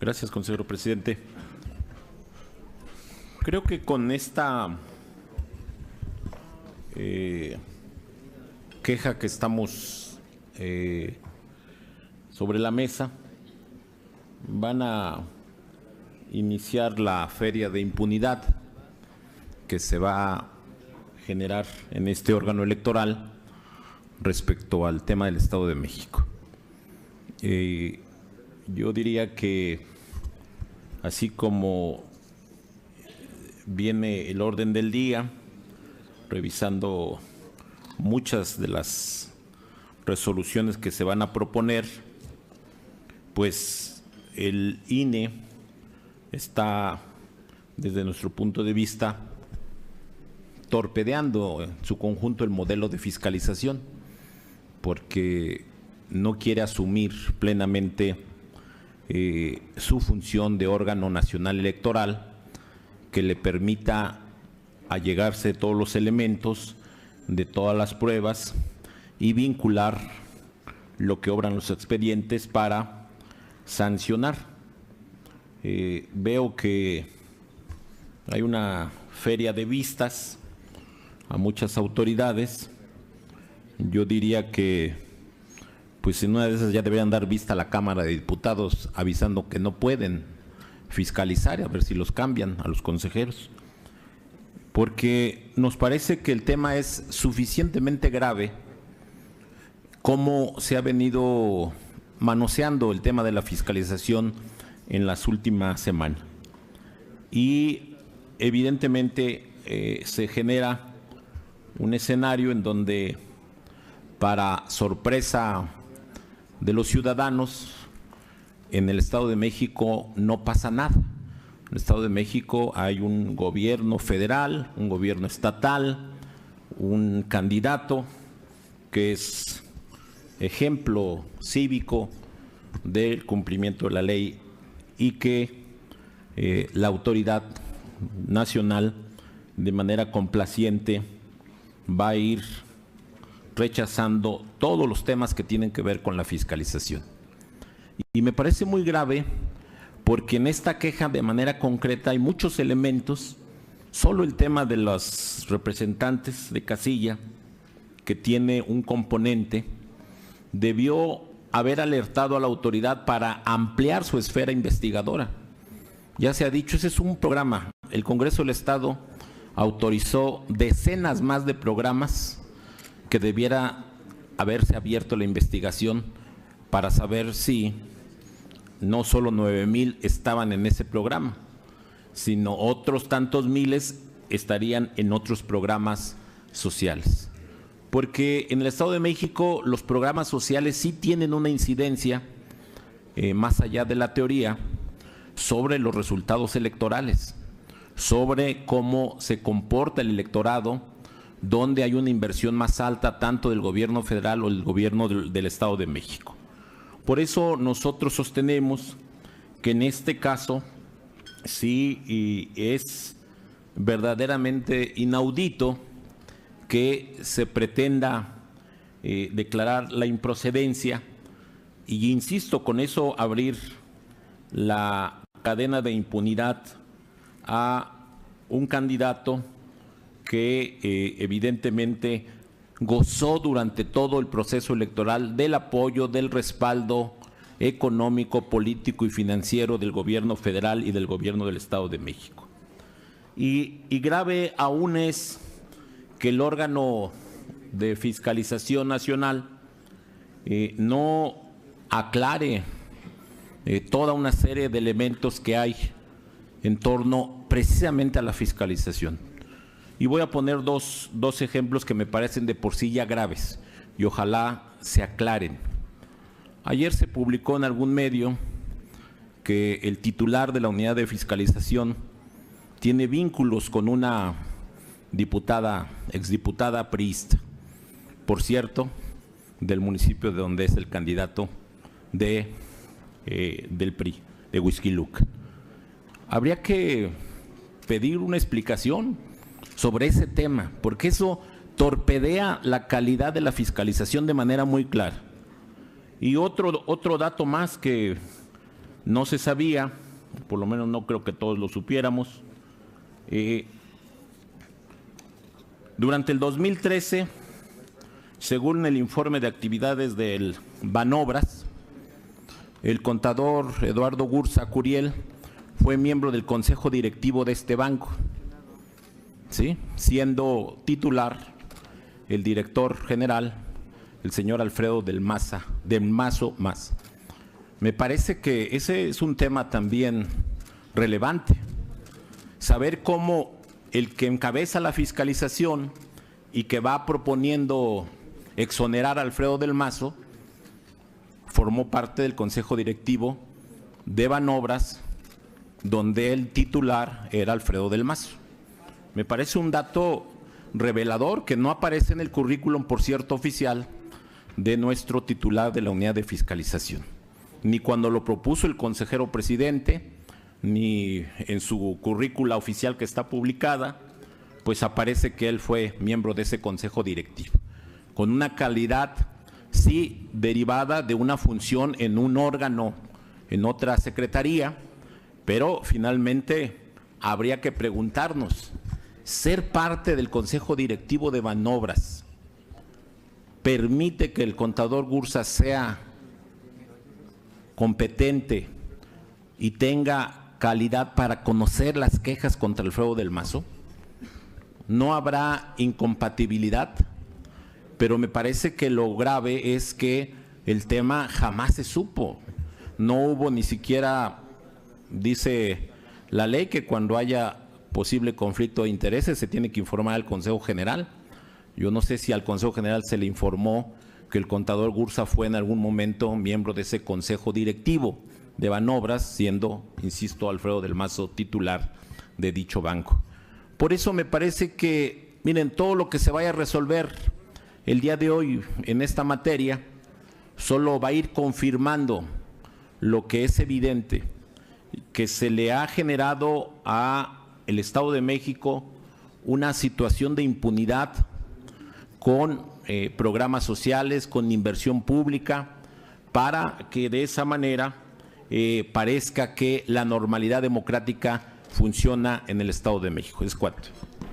Gracias, consejero presidente. Creo que con esta queja que estamos sobre la mesa, van a iniciar la feria de impunidad que se va a generar en este órgano electoral respecto al tema del Estado de México. Yo diría que así como viene el orden del día, revisando muchas de las resoluciones que se van a proponer, pues el INE está, desde nuestro punto de vista, torpedeando en su conjunto el modelo de fiscalización, porque no quiere asumir plenamente su función de órgano nacional electoral que le permita allegarse de todos los elementos, de todas las pruebas y vincular lo que obran los expedientes para sancionar. Veo que hay una feria de vistas a muchas autoridades. Yo diría que pues en una de esas ya deberían dar vista a la Cámara de Diputados avisando que no pueden fiscalizar y a ver si los cambian a los consejeros, porque nos parece que el tema es suficientemente grave como se ha venido manoseando el tema de la fiscalización en las últimas semanas. Y evidentemente se genera un escenario en donde, para sorpresa de los ciudadanos, en el Estado de México no pasa nada. En el Estado de México hay un gobierno federal, un gobierno estatal, un candidato que es ejemplo cívico del cumplimiento de la ley y que la autoridad nacional, de manera complaciente, va a ir rechazando todos los temas que tienen que ver con la fiscalización. Y me parece muy grave porque en esta queja de manera concreta hay muchos elementos. Solo el tema de los representantes de casilla, que tiene un componente, debió haber alertado a la autoridad para ampliar su esfera investigadora. Ya se ha dicho, ese es un programa. El Congreso del Estado autorizó decenas más de programas que debiera haberse abierto la investigación para saber si no solo 9,000 estaban en ese programa, sino otros tantos miles estarían en otros programas sociales. Porque en el Estado de México los programas sociales sí tienen una incidencia, más allá de la teoría, sobre los resultados electorales, sobre cómo se comporta el electorado, donde hay una inversión más alta tanto del gobierno federal o el gobierno del Estado de México. Por eso nosotros sostenemos que en este caso sí es verdaderamente inaudito que se pretenda declarar la improcedencia y, insisto, con eso abrir la cadena de impunidad a un candidato que evidentemente gozó durante todo el proceso electoral del apoyo, del respaldo económico, político y financiero del gobierno federal y del gobierno del Estado de México. Y grave aún es que el órgano de fiscalización nacional no aclare toda una serie de elementos que hay en torno precisamente a la fiscalización. Y voy a poner dos ejemplos que me parecen de por sí ya graves y ojalá se aclaren. Ayer se publicó en algún medio que el titular de la unidad de fiscalización tiene vínculos con una diputada, exdiputada priista, por cierto, del municipio de donde es el candidato del PRI, de Huixquilucan. Habría que pedir una explicación sobre ese tema, porque eso torpedea la calidad de la fiscalización de manera muy clara. Y otro dato más que no se sabía, por lo menos no creo que todos lo supiéramos. Durante el 2013, según el informe de actividades del Banobras, el contador Eduardo Gursa Curiel fue miembro del consejo directivo de este banco, ¿sí?, siendo titular el director general, el señor Alfredo del Mazo Mas. Me parece que ese es un tema también relevante, saber cómo el que encabeza la fiscalización y que va proponiendo exonerar a Alfredo del Mazo formó parte del consejo directivo de Banobras, donde el titular era Alfredo del Mazo. Me parece un dato revelador que no aparece en el currículum, por cierto, oficial de nuestro titular de la unidad de fiscalización, ni cuando lo propuso el consejero presidente, ni en su currícula oficial que está publicada, pues aparece que él fue miembro de ese consejo directivo, con una calidad, sí, derivada de una función en un órgano, en otra secretaría, pero finalmente habría que preguntarnos, ¿ser parte del consejo directivo de Banobras permite que el contador Gursa sea competente y tenga calidad para conocer las quejas contra Alfredo del Mazo? No habrá incompatibilidad, pero me parece que lo grave es que el tema jamás se supo. No hubo ni siquiera, dice la ley, que cuando haya posible conflicto de intereses se tiene que informar al Consejo General. Yo no sé si al Consejo General se le informó que el contador Gursa fue en algún momento miembro de ese consejo directivo de Banobras, siendo, insisto, Alfredo del Mazo titular de dicho banco. Por eso me parece que, miren, todo lo que se vaya a resolver el día de hoy en esta materia solo va a ir confirmando lo que es evidente, que se le ha generado a el Estado de México una situación de impunidad con programas sociales, con inversión pública, para que de esa manera parezca que la normalidad democrática funciona en el Estado de México. Es cuanto.